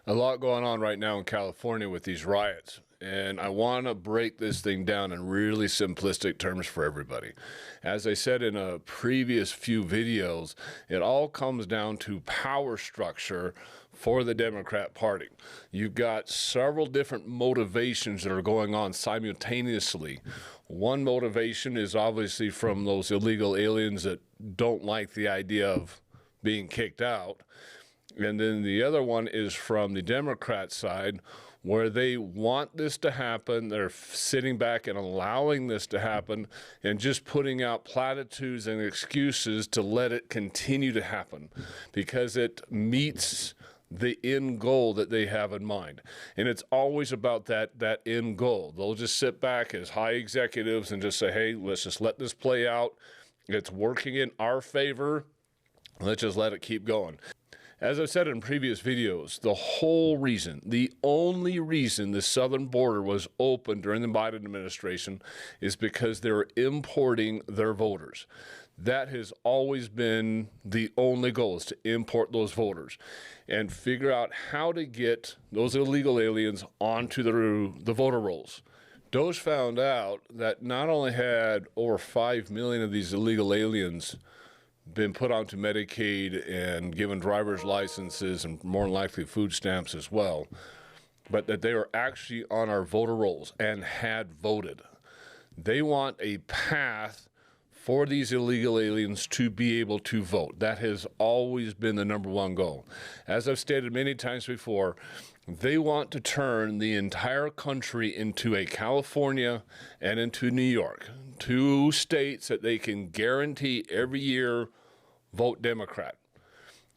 A lot going on right now in California with these riots, and I want to break this thing down in really simplistic terms for everybody. As I said in a previous few videos, it all comes down to power structure for the Democrat Party. You've got several different motivations that are going on simultaneously. One motivation is obviously from those illegal aliens that don't like the idea of being kicked out. And then the other one is from the Democrat side, where they want this to happen. They're sitting back and allowing this to happen and just putting out platitudes and excuses to let it continue to happen because it meets the end goal that they have in mind. And it's always about that end goal. They'll just sit back as high executives and just say, hey, let's just let this play out. It's working in our favor. Let's just let it keep going. As I've said in previous videos, the only reason the southern border was open during the Biden administration is because they were importing their voters. That has always been the only goal, is to import those voters and figure out how to get those illegal aliens onto the voter rolls. Doge found out that not only had over 5 million of these illegal aliens been put onto Medicaid and given driver's licenses and more than likely food stamps as well, but that they were actually on our voter rolls and had voted. They want a path for these illegal aliens to be able to vote. That has always been the number one goal. As I've stated many times before, they want to turn the entire country into a California and into New York, two states that they can guarantee every year vote Democrat.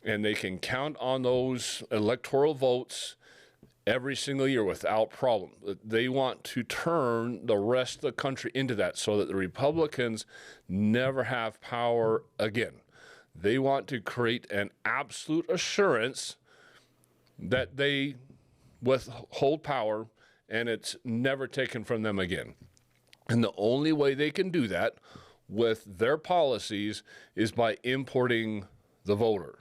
And they can count on those electoral votes every single year without problem. They want to turn the rest of the country into that so that the Republicans never have power again. They want to create an absolute assurance that they withhold power and it's never taken from them again. And the only way they can do that with their policies is by importing the voter.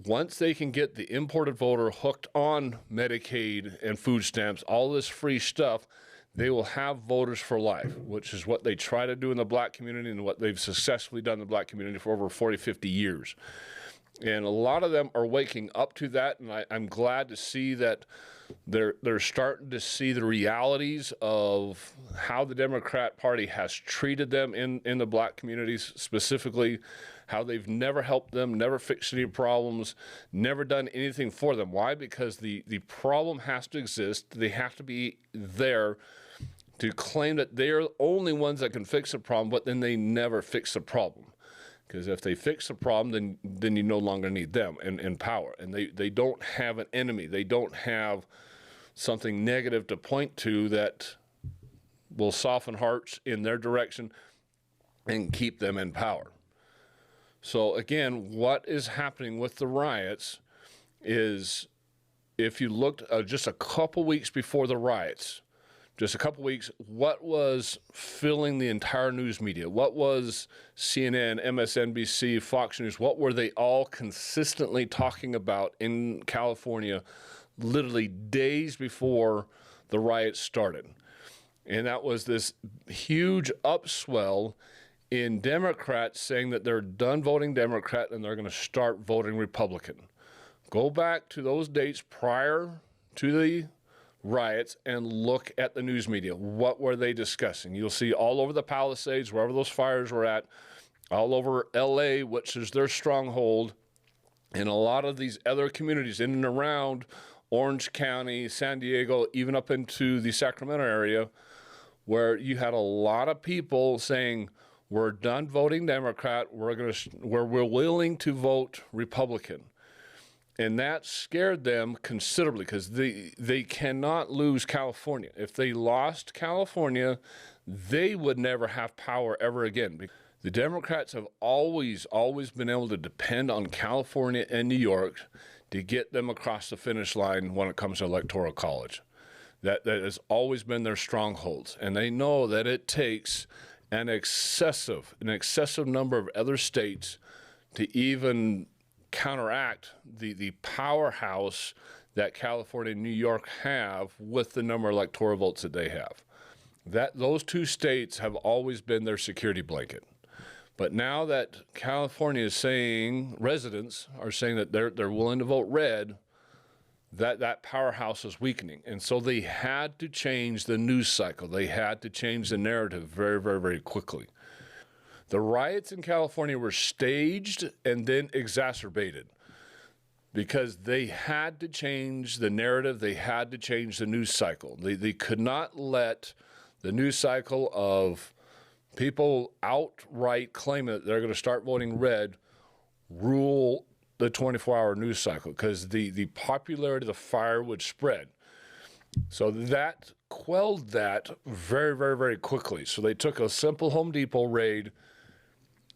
Once they can get the imported voter hooked on Medicaid and food stamps, all this free stuff, they will have voters for life, which is what they try to do in the black community and what they've successfully done in the black community for over 40, 50 years. And a lot of them are waking up to that, and I'm glad to see that they're starting to see the realities of how the Democrat Party has treated them in the black communities, specifically how they've never helped them, never fixed any problems, never done anything for them. Why? Because the problem has to exist. They have to be there to claim that they're the only ones that can fix the problem, but then they never fix the problem. Because if they fix the problem, then you no longer need them in power. And they don't have an enemy. They don't have something negative to point to that will soften hearts in their direction and keep them in power. So again, what is happening with the riots is, if you looked just a couple weeks before the riots, just a couple weeks, what was filling the entire news media? What was CNN, MSNBC, Fox News? What were they all consistently talking about in California literally days before the riots started? And that was this huge upswell in Democrats saying that they're done voting Democrat and they're going to start voting Republican. Go back to those dates prior to the riots and look at the news media. What were they discussing? You'll see all over the Palisades, wherever those fires were at, all over LA, which is their stronghold, and a lot of these other communities in and around Orange County, San Diego, even up into the Sacramento area, where you had a lot of people saying, we're done voting Democrat, we're willing to vote Republican. And that scared them considerably because they cannot lose California. If they lost California, they would never have power ever again. The Democrats have always been able to depend on California and New York to get them across the finish line when it comes to Electoral College. That has always been their strongholds. And they know that it takes an excessive number of other states to even counteract the powerhouse that California and New York have with the number of electoral votes that they have. Those two states have always been their security blanket. But now that California is saying, residents are saying that they're willing to vote red, that powerhouse is weakening. And so they had to change the news cycle. They had to change the narrative very, very, very quickly. The riots in California were staged and then exacerbated because they had to change the narrative. They had to change the news cycle. They could not let the news cycle of people outright claiming that they're going to start voting red rule the 24-hour news cycle, because the popularity of the fire would spread. So that quelled that very, very, very quickly. So they took a simple Home Depot raid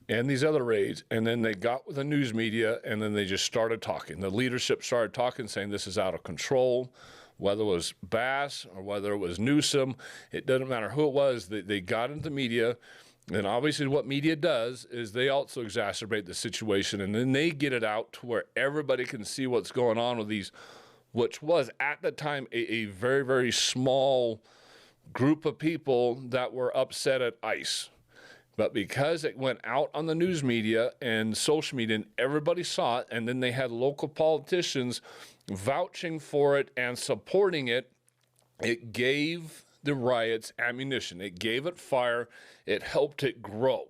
and these other raids, and then they got with the news media, and then they just started talking. The leadership started talking, saying this is out of control. Whether it was Bass or whether it was Newsom, it doesn't matter who it was. They got into the media. And obviously what media does is they also exacerbate the situation, and then they get it out to where everybody can see what's going on with these, which was at the time a very, very small group of people that were upset at ICE. But because it went out on the news media and social media and everybody saw it, and then they had local politicians vouching for it and supporting it, it gave the riots ammunition. It gave it fire. It helped it grow.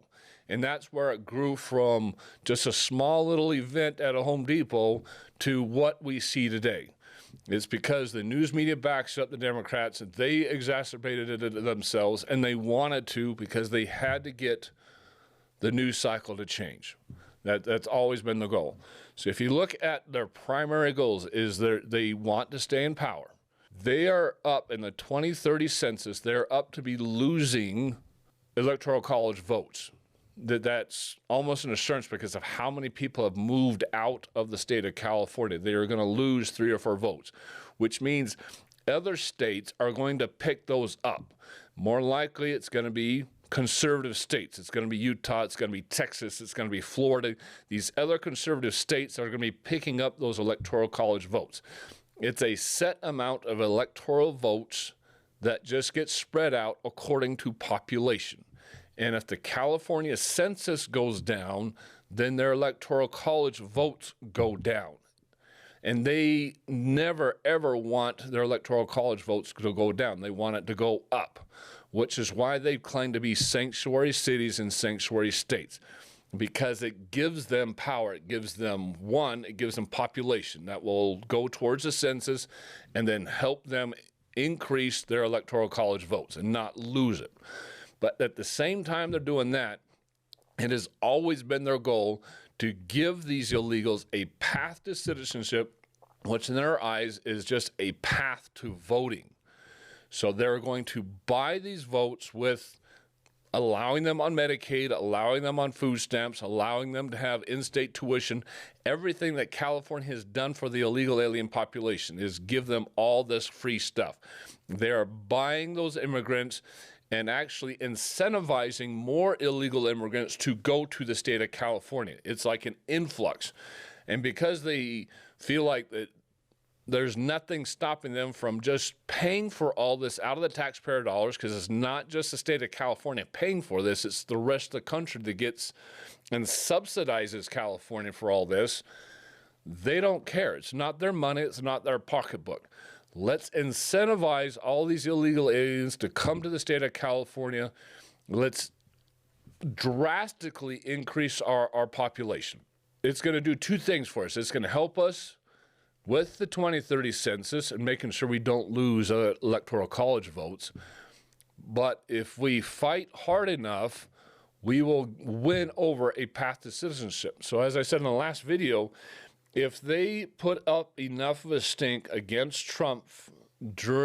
And that's where it grew from just a small little event at a Home Depot to what we see today. It's because the news media backs up the Democrats, and they exacerbated it themselves, and they wanted to because they had to get the news cycle to change. That's always been the goal. So if you look at their primary goals, is they want to stay in power. They are up in the 2030 census, they're up to be losing Electoral College votes. That's almost an assurance because of how many people have moved out of the state of California. They are going to lose 3 or 4 votes, which means other states are going to pick those up. More likely, it's going to be conservative states. It's going to be Utah. It's going to be Texas. It's going to be Florida. These other conservative states are going to be picking up those Electoral College votes. It's a set amount of electoral votes that just gets spread out according to population. And if the California census goes down, then their Electoral College votes go down. And they never, ever want their Electoral College votes to go down. They want it to go up, which is why they claim to be sanctuary cities and sanctuary states, because it gives them power. It gives them, it gives them population that will go towards the census and then help them increase their Electoral College votes and not lose it. But at the same time they're doing that, it has always been their goal to give these illegals a path to citizenship, which in their eyes is just a path to voting. So they're going to buy these votes with allowing them on Medicaid, allowing them on food stamps, allowing them to have in-state tuition. Everything that California has done for the illegal alien population is give them all this free stuff. They're buying those immigrants and actually incentivizing more illegal immigrants to go to the state of California. It's like an influx. And because they feel like that there's nothing stopping them from just paying for all this out of the taxpayer dollars, because it's not just the state of California paying for this, it's the rest of the country that gets and subsidizes California for all this. They don't care. It's not their money. It's not their pocketbook. Let's incentivize all these illegal aliens to come to the state of California. Let's drastically increase our population. It's going to do 2 things for us. It's going to help us with the 2030 census and making sure we don't lose Electoral College votes. But if we fight hard enough, we will win over a path to citizenship. So as I said in the last video, if they put up enough of a stink against Trump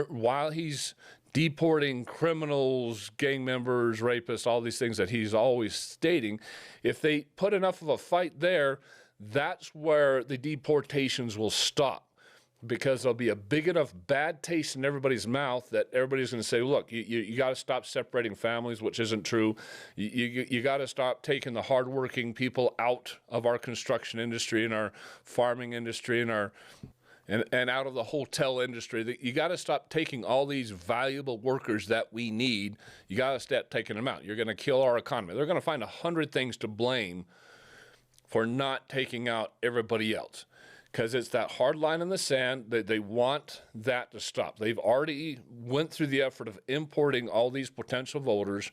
while he's deporting criminals, gang members, rapists, all these things that he's always stating, if they put enough of a fight there, that's where the deportations will stop, because there'll be a big enough bad taste in everybody's mouth that everybody's going to say, look, you got to stop separating families, which isn't true. You got to stop taking the hardworking people out of our construction industry and our farming industry and and out of the hotel industry. You got to stop taking all these valuable workers that we need. You got to start taking them out. You're going to kill our economy. They're going to find 100 things to blame for not taking out everybody else, because it's that hard line in the sand that they want that to stop. They've already went through the effort of importing all these potential voters,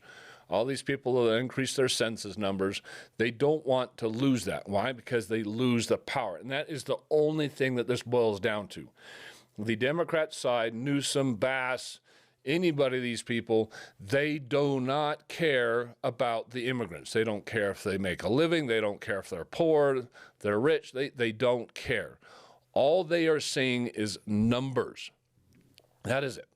all these people that increase their census numbers. They don't want to lose that. Why? Because they lose the power. And that is the only thing that this boils down to. The Democrat side, Newsom, Bass, anybody, these people, they do not care about the immigrants. They don't care if they make a living. They don't care if they're poor, they're rich. They don't care. All they are seeing is numbers. That is it.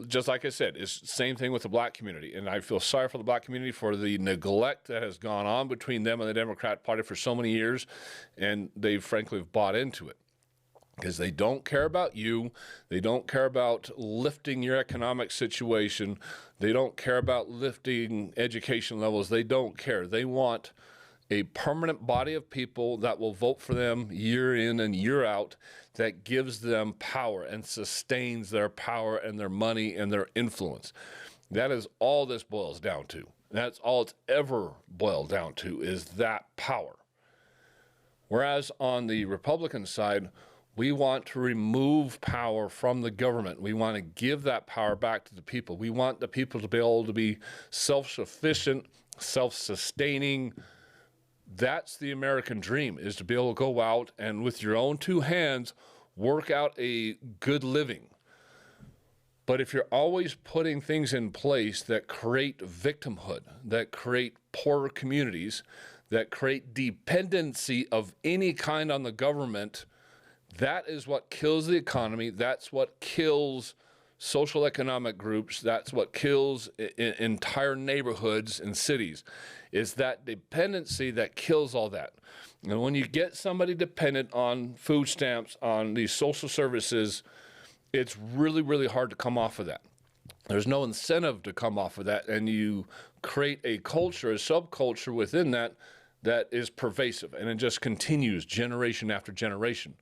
Just like I said, it's the same thing with the black community. And I feel sorry for the black community for the neglect that has gone on between them and the Democrat Party for so many years. And they frankly have bought into it, because they don't care about you. They don't care about lifting your economic situation. They don't care about lifting education levels. They don't care. They want a permanent body of people that will vote for them year in and year out, that gives them power and sustains their power and their money and their influence. That is all this boils down to. That's all it's ever boiled down to, is that power. Whereas on the Republican side, we want to remove power from the government. We want to give that power back to the people. We want the people to be able to be self-sufficient, self-sustaining. That's the American dream, is to be able to go out and with your own two hands work out a good living. But if you're always putting things in place that create victimhood, that create poorer communities, that create dependency of any kind on the government, that is what kills the economy. That's what kills social economic groups. That's what kills entire neighborhoods and cities, is that dependency that kills all that. And when you get somebody dependent on food stamps, on these social services, it's really, really hard to come off of that. There's no incentive to come off of that, and you create a culture, a subculture within that, that is pervasive, and it just continues generation after generation.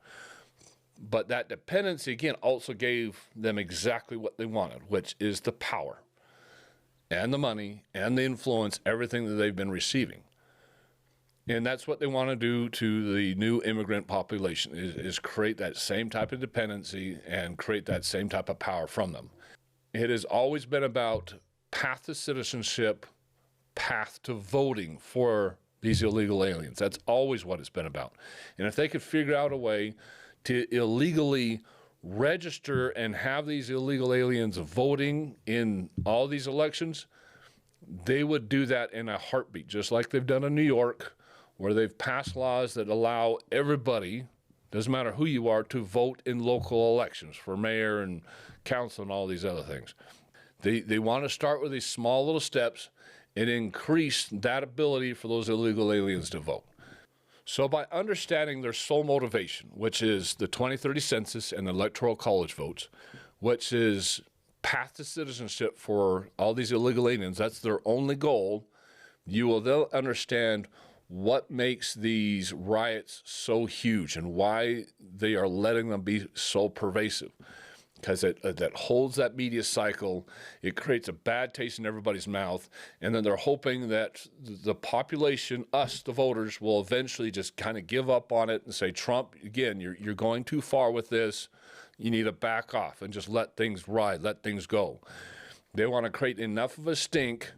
But that dependency, again, also gave them exactly what they wanted, which is the power and the money and the influence, everything that they've been receiving. And that's what they want to do to the new immigrant population, is create that same type of dependency and create that same type of power from them. It has always been about path to citizenship, path to voting for these illegal aliens. That's always what it's been about. And if they could figure out a way to illegally register and have these illegal aliens voting in all these elections, they would do that in a heartbeat, just like they've done in New York, where they've passed laws that allow everybody, doesn't matter who you are, to vote in local elections for mayor and council and all these other things. They want to start with these small little steps and increase that ability for those illegal aliens to vote. So by understanding their sole motivation, which is the 2030 census and the Electoral College votes, which is path to citizenship for all these illegal aliens, that's their only goal, you will then understand what makes these riots so huge and why they are letting them be so pervasive. Because that holds that media cycle, it creates a bad taste in everybody's mouth, and then they're hoping that the population, us, the voters, will eventually just kind of give up on it and say, Trump, again, you're going too far with this. You need to back off and just let things ride, let things go. They want to create enough of a stink,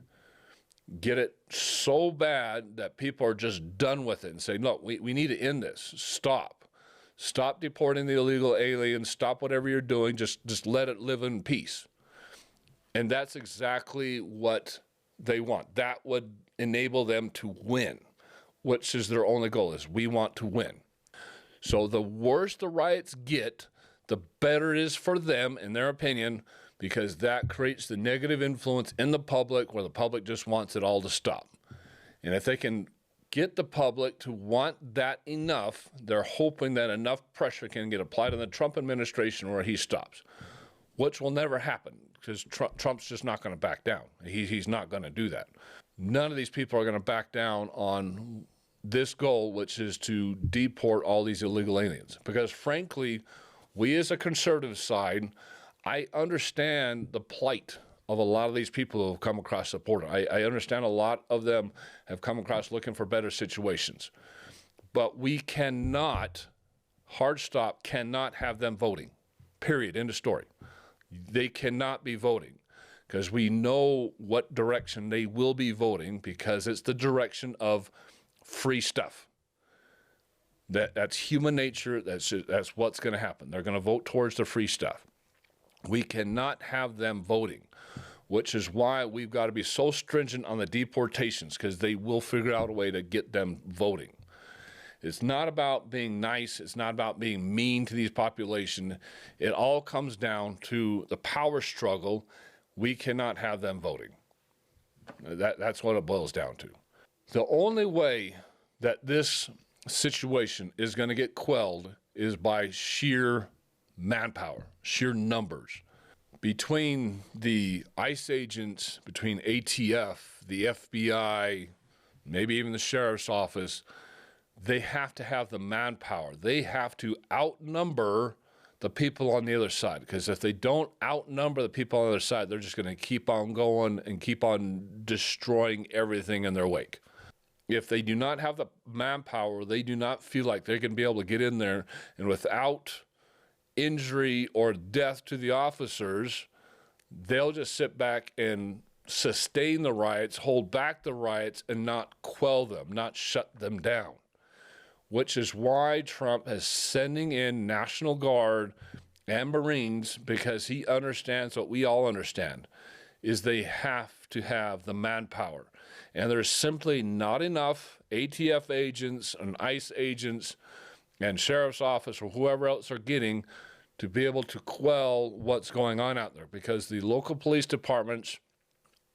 get it so bad that people are just done with it and say, no, we need to end this. Stop. Stop deporting the illegal aliens. Stop whatever you're doing. Just let it live in peace. And that's exactly what they want. That would enable them to win, which is their only goal, is we want to win. So the worse the riots get, the better it is for them, in their opinion, because that creates the negative influence in the public where the public just wants it all to stop. And if they can get the public to want that enough, they're hoping that enough pressure can get applied on the Trump administration where he stops, which will never happen because Trump's just not going to back down. He's not going to do that. None of these people are going to back down on this goal, which is to deport all these illegal aliens. Because frankly, we as a conservative side, I understand the plight of a lot of these people who have come across the border. I understand a lot of them have come across looking for better situations. But we cannot, hard stop, cannot have them voting. Period. End of story. They cannot be voting because we know what direction they will be voting, because it's the direction of free stuff. That's human nature. That's what's going to happen. They're going to vote towards the free stuff. We cannot have them voting, which is why we've got to be so stringent on the deportations, because they will figure out a way to get them voting. It's not about being nice. It's not about being mean to these population. It all comes down to the power struggle. We cannot have them voting. That's what it boils down to. The only way that this situation is going to get quelled is by sheer manpower, sheer numbers. Between the ICE agents, between ATF, the FBI, maybe even the sheriff's office, they have to have the manpower. They have to outnumber the people on the other side, because if they don't outnumber the people on the other side, they're just going to keep on going and keep on destroying everything in their wake. If they do not have the manpower, they do not feel like they're going to be able to get in there, and without injury or death to the officers, they'll just sit back and sustain the riots, hold back the riots, and not quell them, not shut them down. Which is why Trump is sending in National Guard and Marines, because he understands what we all understand, is they have to have the manpower. And there's simply not enough ATF agents and ICE agents and sheriff's office or whoever else are getting to be able to quell what's going on out there, because the local police departments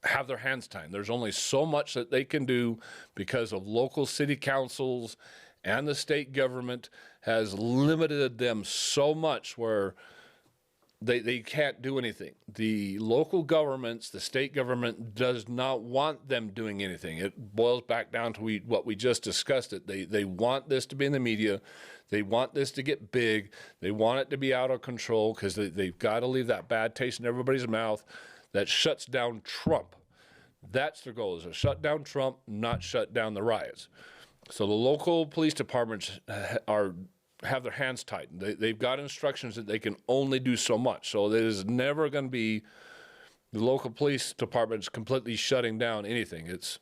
have their hands tied. There's only so much that they can do because of local city councils, and the state government has limited them so much where they can't do anything. The local governments, the state government does not want them doing anything. It boils back down to what we just discussed. They want this to be in the media. They want this to get big. They want it to be out of control, because they've got to leave that bad taste in everybody's mouth that shuts down Trump. That's their goal, is to shut down Trump, not shut down the riots. So the local police departments have their hands tied. They've got instructions that they can only do so much. So it is never going to be the local police departments completely shutting down anything. It's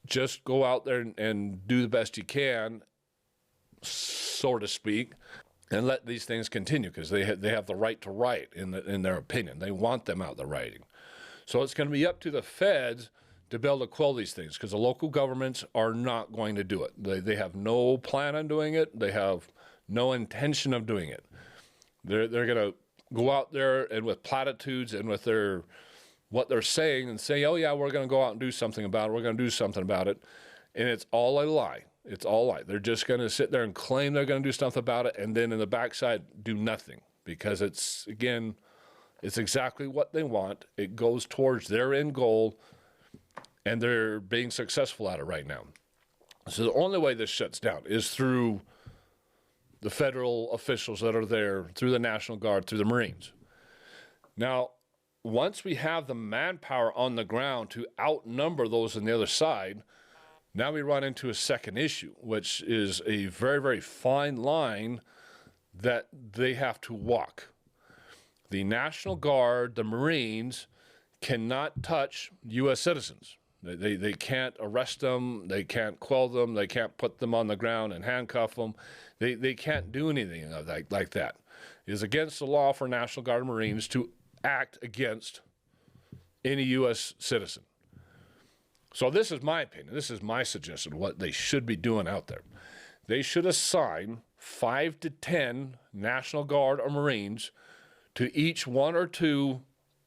just go out there and do the best you can, so to speak, and let these things continue, because they have the right to riot in their opinion. They want them out there rioting. So it's going to be up to the feds to be able to quell these things, because the local governments are not going to do it. They have no plan on doing it. They have no intention of doing it. They're going to go out there and with platitudes and with what they're saying and say, oh yeah, we're going to go out and do something about it. We're going to do something about it. And it's all a lie. It's all a lie. They're just going to sit there and claim they're going to do something about it, and then in the backside do nothing, because it's exactly what they want. It goes towards their end goal, and they're being successful at it right now. So the only way this shuts down is through the federal officials that are there, through the National Guard, through the Marines. Now, once we have the manpower on the ground to outnumber those on the other side, now we run into a second issue, which is a very, very fine line that they have to walk. The National Guard, the Marines, cannot touch U.S. citizens. They can't arrest them. They can't quell them. They can't put them on the ground and handcuff them. They can't do anything like that. It is against the law for National Guard and Marines to act against any U.S. citizen. So this is my opinion. This is my suggestion, what they should be doing out there. They should assign 5 to 10 National Guard or Marines to each 1 or 2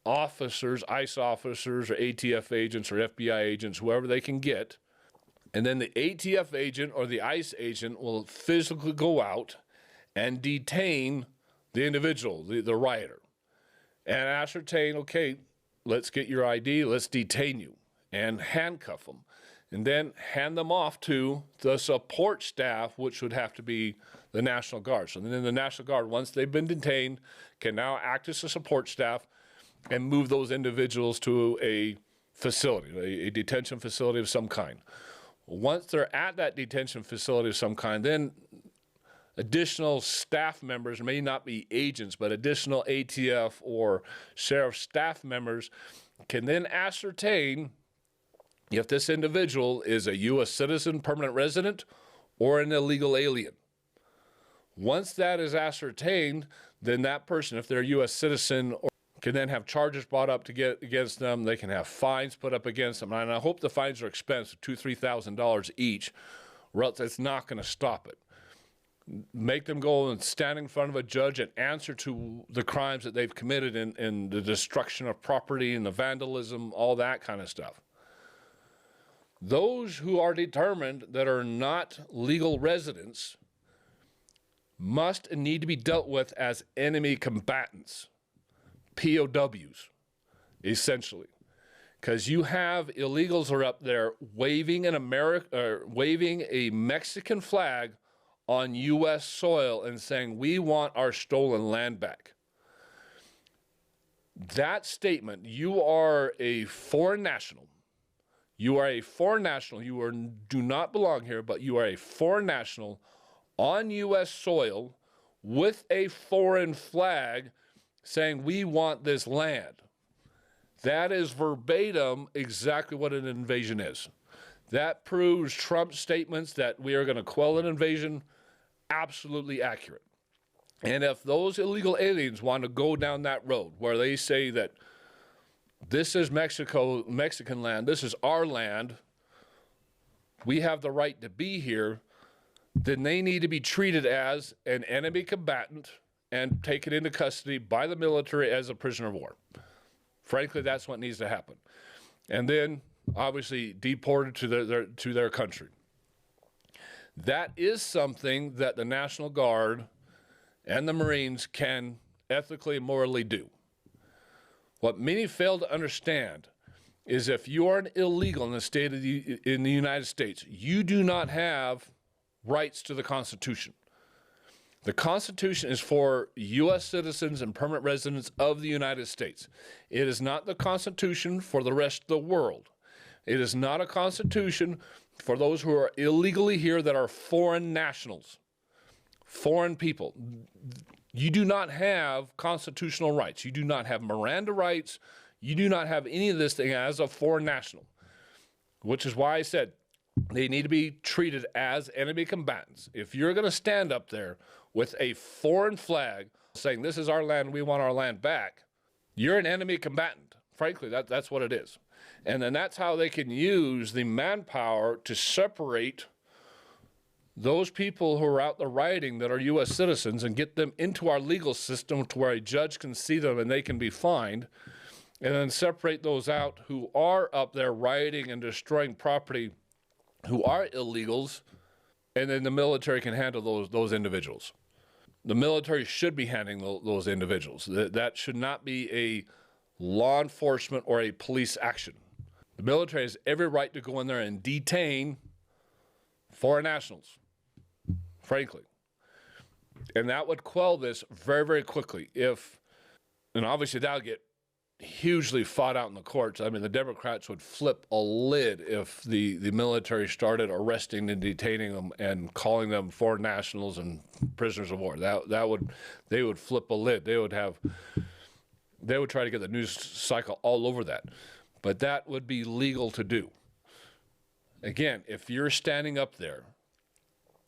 officers, ICE officers, or ATF agents, or FBI agents, whoever they can get. And then the ATF agent or the ICE agent will physically go out and detain the individual, the rioter, and ascertain, okay, let's get your ID, let's detain you, and handcuff them. and then hand them off to the support staff, which would have to be the National Guard. So then the National Guard, once they've been detained, can now act as a support staff and move those individuals to a facility, a detention facility of some kind. Once they're at that detention facility of some kind, then additional staff members, may not be agents, but additional ATF or sheriff staff members can then ascertain if this individual is a U.S. citizen, permanent resident, or an illegal alien. Once that is ascertained, then that person, if they're a U.S. citizen, can then have charges brought up to get against them. They can have fines put up against them. And I hope the fines are expensive, $2,000 to $3,000 each, or else it's not going to stop it. Make them go and stand in front of a judge and answer to the crimes that they've committed in the destruction of property and the vandalism, all that kind of stuff. Those who are determined that are not legal residents must and need to be dealt with as enemy combatants, POWs, essentially. Because you have illegals who are up there waving waving a Mexican flag on U.S. soil and saying, we want our stolen land back. That statement, you are a foreign national. You are a foreign national. You do not belong here, but you are a foreign national on U.S. soil with a foreign flag saying, we want this land. That is verbatim exactly what an invasion is. That proves Trump's statements that we are going to quell an invasion absolutely accurate. And if those illegal aliens want to go down that road where they say that this is Mexican land, this is our land, we have the right to be here, then they need to be treated as an enemy combatant and taken into custody by the military as a prisoner of war. Frankly, that's what needs to happen. And then, obviously, deported to their country. That is something that the National Guard and the Marines can ethically and morally do. What many fail to understand is if you are an illegal in the United States, you do not have rights to the Constitution. The Constitution is for U.S. citizens and permanent residents of the United States. It is not the Constitution for the rest of the world. It is not a Constitution for those who are illegally here that are foreign nationals, foreign people. You do not have constitutional rights. You do not have Miranda rights. You do not have any of this thing as a foreign national, which is why I said they need to be treated as enemy combatants. If you're going to stand up there with a foreign flag saying this is our land, we want our land back, you're an enemy combatant. Frankly, that's what it is. And then that's how they can use the manpower to separate those people who are out there rioting that are U.S. citizens and get them into our legal system to where a judge can see them and they can be fined, and then separate those out who are up there rioting and destroying property, who are illegals, and then the military can handle those individuals. The military should be handling those individuals. That should not be a law enforcement or a police action. The military has every right to go in there and detain foreign nationals, frankly. And that would quell this very, very quickly. And obviously that'll get hugely fought out in the courts. I mean, the Democrats would flip a lid if the military started arresting and detaining them and calling them foreign nationals and prisoners of war. They would flip a lid. They would try to get the news cycle all over that. But that would be legal to do. Again, if you're standing up there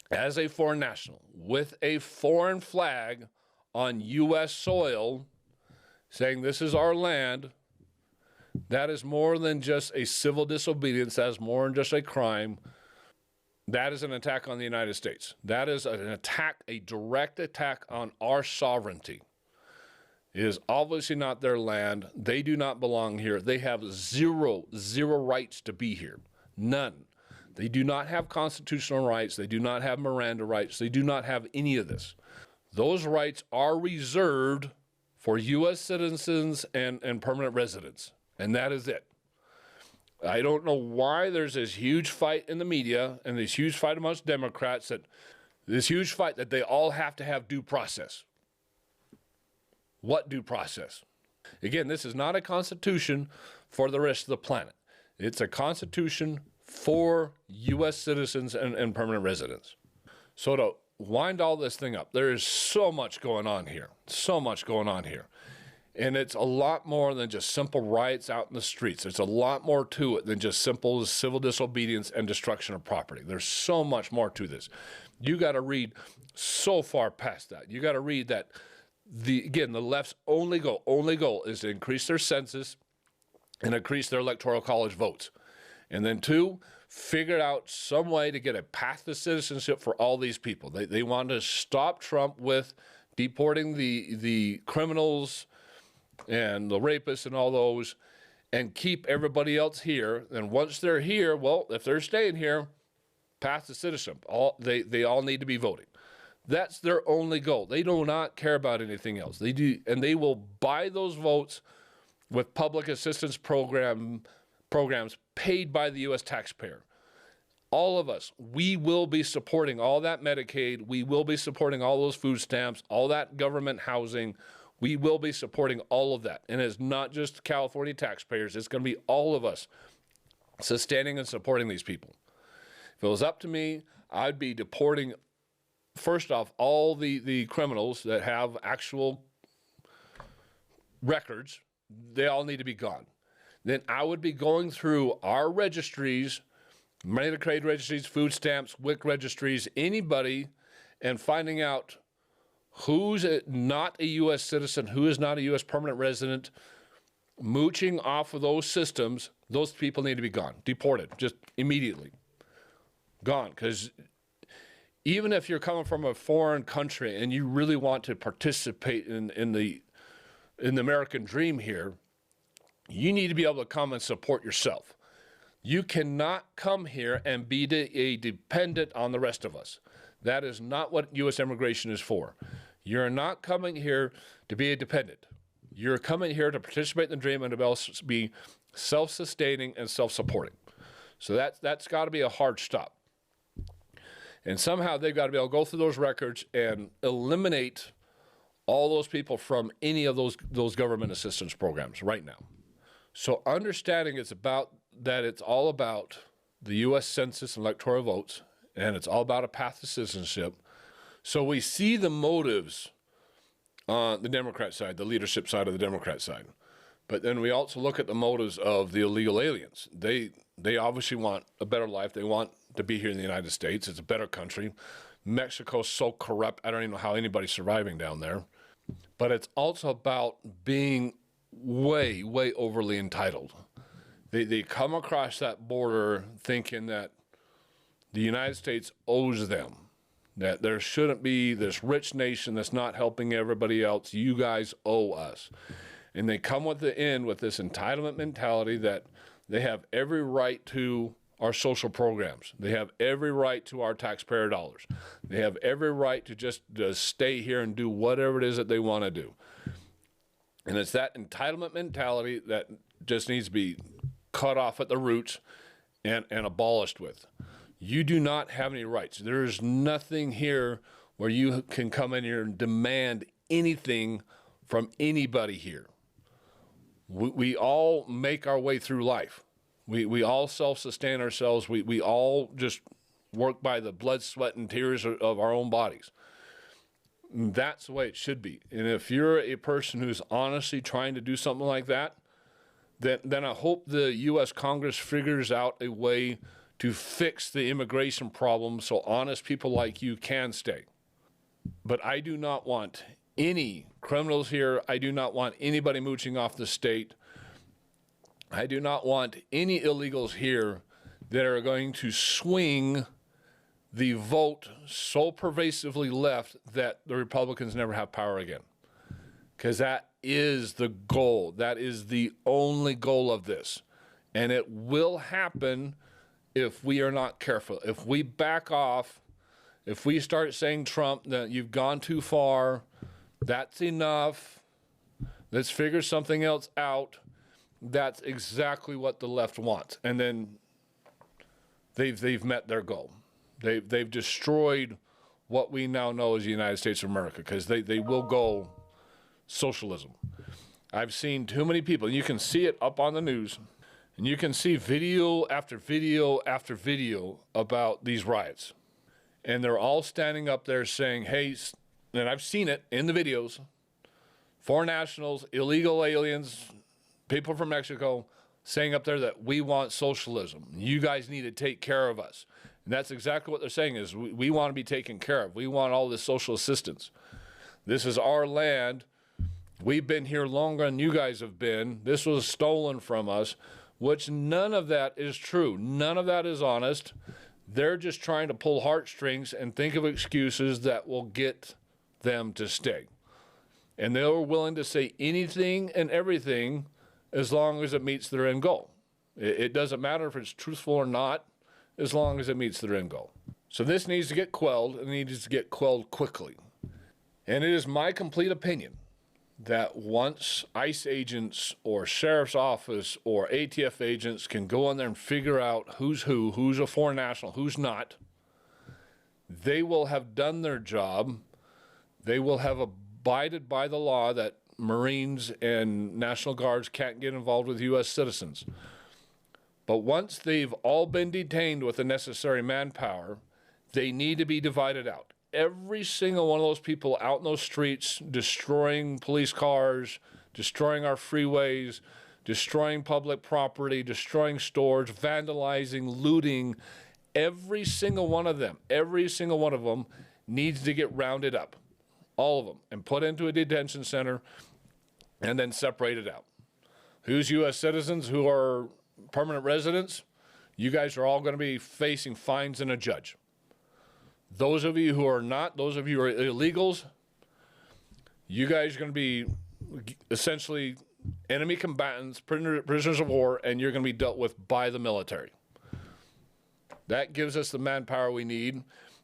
as a foreign national with a foreign flag on U.S. soil saying this is our land, that is more than just a civil disobedience. That is more than just a crime. That is an attack on the United States. That is an attack, a direct attack on our sovereignty. It is obviously not their land. They do not belong here. They have zero rights to be here. None. They do not have constitutional rights. They do not have Miranda rights. They do not have any of this. Those rights are reserved for U.S. citizens and permanent residents, and that is it. I don't know why there's this huge fight in the media and this huge fight amongst Democrats, that this huge fight that they all have to have due process. What due process? Again, this is not a constitution for the rest of the planet. It's a constitution for U.S. citizens and permanent residents. So to wind all this thing up, there is so much going on here, so much going on here. And it's a lot more than just simple riots out in the streets. There's a lot more to it than just simple civil disobedience and destruction of property. There's so much more to this. You got to read so far past that. You got to read that, the left's only goal is to increase their census and increase their Electoral College votes. And then two, figure out some way to get a path to citizenship for all these people. They want to stop Trump with deporting the criminals and the rapists and all those, and keep everybody else here. And once they're here, well, if they're staying here, path to citizenship. They all need to be voting. That's their only goal. They do not care about anything else. They do, and they will buy those votes with public assistance programs paid by the U.S. taxpayer. All of us, we will be supporting all that Medicaid. We will be supporting all those food stamps, all that government housing. We will be supporting all of that. And it's not just California taxpayers. It's going to be all of us sustaining and supporting these people. If it was up to me, I'd be deporting, first off, all the criminals that have actual records. They all need to be gone. Then I would be going through our registries, Medicaid registries, food stamps, WIC registries, anybody, and finding out who's not a U.S. citizen, who is not a U.S. permanent resident, mooching off of those systems. Those people need to be gone, deported, just immediately. Gone, because even if you're coming from a foreign country and you really want to participate in the American dream here, you need to be able to come and support yourself. You cannot come here and be a dependent on the rest of us. That is not what U.S. immigration is for. You're not coming here to be a dependent. You're coming here to participate in the dream and to be self-sustaining and self-supporting. So that's got to be a hard stop. And somehow they've got to be able to go through those records and eliminate all those people from any of those government assistance programs right now. So understanding it's all about the U.S. Census and electoral votes, and it's all about a path to citizenship. So we see the motives on the Democrat side, the leadership side of the Democrat side. But then we also look at the motives of the illegal aliens. They obviously want a better life. They want to be here in the United States. It's a better country. Mexico's so corrupt, I don't even know how anybody's surviving down there. But it's also about being way, way overly entitled. They come across that border thinking that the United States owes them, that there shouldn't be this rich nation that's not helping everybody else. You guys owe us. And they come with the end with this entitlement mentality that they have every right to our social programs. They have every right to our taxpayer dollars. They have every right to just stay here and do whatever it is that they want to do. And it's that entitlement mentality that just needs to be cut off at the roots and abolished with. You do not have any rights. There is nothing here where you can come in here and demand anything from anybody here. We all make our way through life. We all self-sustain ourselves. We all just work by the blood, sweat, and tears of our own bodies. That's the way it should be. And if you're a person who's honestly trying to do something like that, then I hope the U.S. Congress figures out a way to fix the immigration problem so honest people like you can stay. But I do not want any criminals here. I do not want anybody mooching off the state. I do not want any illegals here that are going to swing the vote so pervasively left that the Republicans never have power again. Because that is the goal. That is the only goal of this. And it will happen if we are not careful. If we back off, if we start saying, Trump, that you've gone too far, that's enough, let's figure something else out, That's exactly what the left wants. And then they've met their goal. They've destroyed what we now know as the United States of America, because they will go socialism. I've seen too many people, and you can see it up on the news, and you can see video after video after video about these riots. And they're all standing up there saying, hey, and I've seen it in the videos, foreign nationals, illegal aliens, people from Mexico, saying up there that we want socialism. You guys need to take care of us. And that's exactly what they're saying, is we want to be taken care of. We want all this social assistance. This is our land. We've been here longer than you guys have been. This was stolen from us, which none of that is true. None of that is honest. They're just trying to pull heartstrings and think of excuses that will get them to stay. And they were willing to say anything and everything as long as it meets their end goal. It doesn't matter if it's truthful or not, as long as it meets their end goal. So this needs to get quelled, and it needs to get quelled quickly. And it is my complete opinion that once ICE agents or sheriff's office or ATF agents can go in there and figure out who's who, who's a foreign national, who's not, they will have done their job. They will have abided by the law that Marines and National Guards can't get involved with U.S. citizens. But once they've all been detained with the necessary manpower, they need to be divided out. Every single one of those people out in those streets destroying police cars, destroying our freeways, destroying public property, destroying stores, vandalizing, looting, every single one of them needs to get rounded up, all of them, and put into a detention center and then separated out. Who's U.S. citizens, who are permanent residents, you guys are all going to be facing fines and a judge. Those of you who are not, those of you who are illegals, you guys are going to be essentially enemy combatants, prisoners of war, and you're going to be dealt with by the military. That gives us the manpower we need.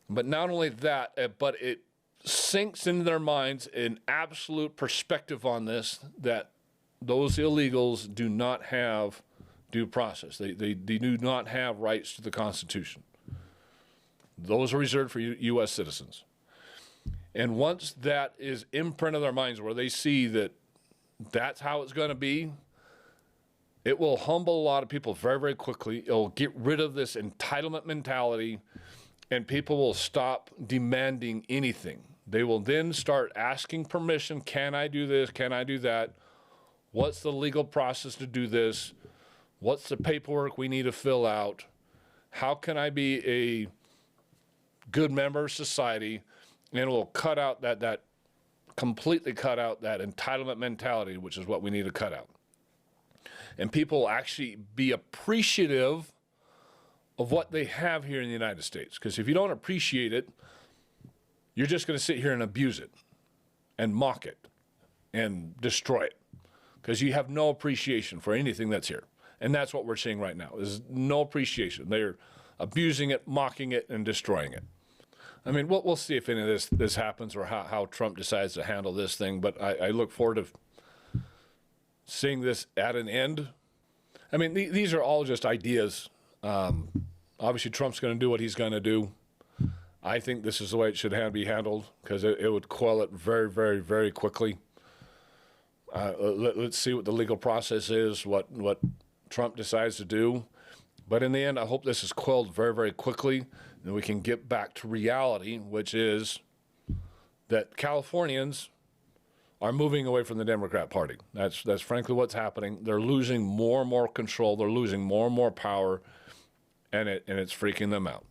But not only that, but it sinks into their minds an absolute perspective on this, that those illegals do not have due process. They do not have rights to the Constitution. Those are reserved for U.S. citizens. And once that is imprinted in their minds, where they see that that's how it's going to be, it will humble a lot of people very, very quickly. It'll get rid of this entitlement mentality, and people will stop demanding anything. They will then start asking permission. Can I do this? Can I do that? What's the legal process to do this? What's the paperwork we need to fill out? How can I be a good member of society? And it will cut out that completely cut out that entitlement mentality, which is what we need to cut out. And people will actually be appreciative of what they have here in the United States. Because if you don't appreciate it, you're just going to sit here and abuse it and mock it and destroy it, because you have no appreciation for anything that's here. And that's what we're seeing right now, is no appreciation. They're abusing it, mocking it, and destroying it. I mean, we'll see if any of this happens, or how Trump decides to handle this thing, but I look forward to seeing this at an end. I mean, these are all just ideas. Obviously, Trump's going to do what he's going to do. I think this is the way it should be handled, because it would quell it very, very, very quickly. Let's see what the legal process is, what Trump decides to do. But in the end, I hope this is quelled very, very quickly, and we can get back to reality, which is that Californians are moving away from the Democrat Party. That's frankly what's happening. They're losing more and more control. They're losing more and more power, and it's freaking them out.